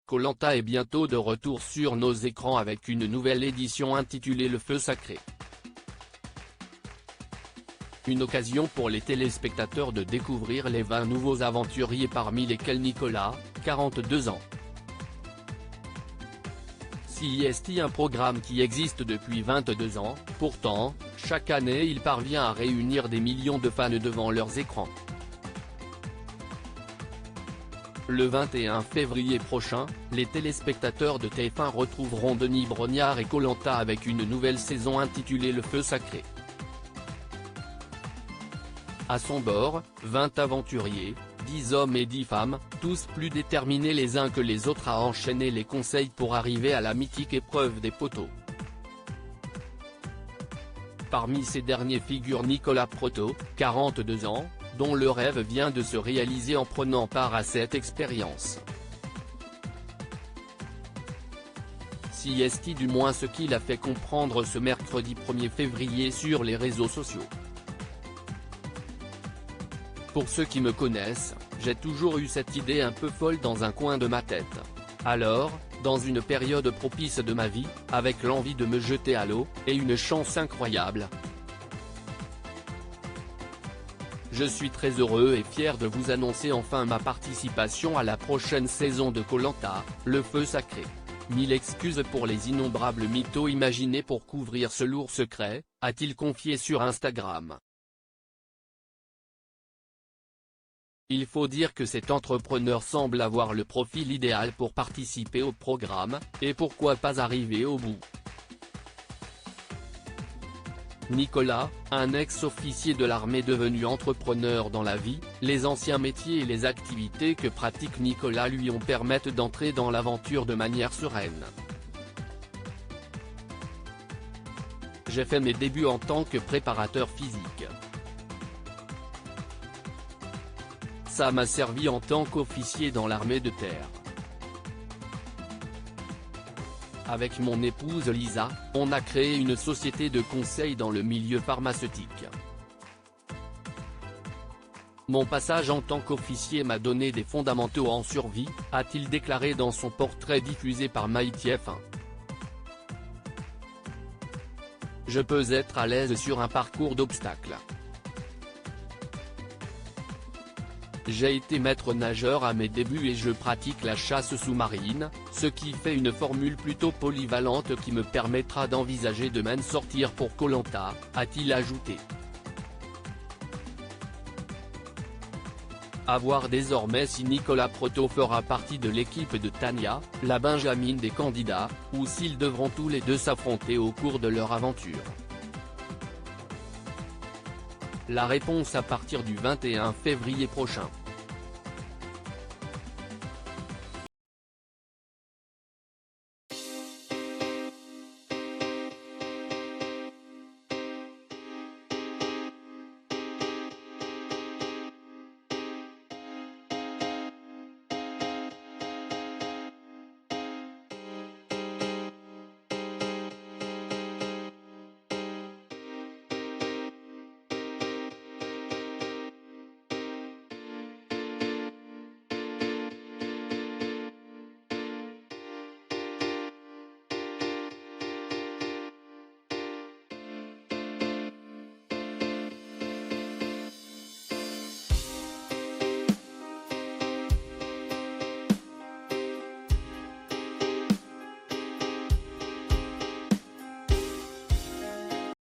Koh-Lanta est bientôt de retour sur nos écrans avec une nouvelle édition intitulée Le Feu Sacré. Une occasion pour les téléspectateurs de découvrir les 20 nouveaux aventuriers parmi lesquels Nicolas, 42 ans. CIST, un programme qui existe depuis 22 ans, pourtant, chaque année il parvient à réunir des millions de fans devant leurs écrans. Le 21 février prochain, les téléspectateurs de TF1 retrouveront Denis Brognard et Koh-Lanta avec une nouvelle saison intitulée Le Feu Sacré. À son bord, 20 aventuriers, 10 hommes et 10 femmes, tous plus déterminés les uns que les autres à enchaîner les conseils pour arriver à la mythique épreuve des poteaux. Parmi ces derniers figure Nicolas Proto, 42 ans, dont le rêve vient de se réaliser en prenant part à cette expérience. CIST, du moins ce qu'il a fait comprendre ce mercredi 1er février sur les réseaux sociaux. Pour ceux qui me connaissent, j'ai toujours eu cette idée un peu folle dans un coin de ma tête. Alors, dans une période propice de ma vie, avec l'envie de me jeter à l'eau, et une chance incroyable. Je suis très heureux et fier de vous annoncer enfin ma participation à la prochaine saison de Koh-Lanta, Le Feu Sacré. 1000 excuses pour les innombrables mythos imaginés pour couvrir ce lourd secret, a-t-il confié sur Instagram. Il faut dire que cet entrepreneur semble avoir le profil idéal pour participer au programme, et pourquoi pas arriver au bout. Nicolas, un ex-officier de l'armée devenu entrepreneur dans la vie, les anciens métiers et les activités que pratique Nicolas lui permettent d'entrer dans l'aventure de manière sereine. J'ai fait mes débuts en tant que préparateur physique. Ça m'a servi en tant qu'officier dans l'armée de terre. Avec mon épouse Lisa, on a créé une société de conseil dans le milieu pharmaceutique. Mon passage en tant qu'officier m'a donné des fondamentaux en survie, a-t-il déclaré dans son portrait diffusé par MyTF1. Je peux être à l'aise sur un parcours d'obstacles. J'ai été maître nageur à mes débuts et je pratique la chasse sous-marine, ce qui fait une formule plutôt polyvalente qui me permettra d'envisager de m'en sortir pour Koh-Lanta, a-t-il ajouté. À voir désormais si Nicolas Proto fera partie de l'équipe de Tania, la benjamine des candidats, ou s'ils devront tous les deux s'affronter au cours de leur aventure. La réponse à partir du 21 février prochain.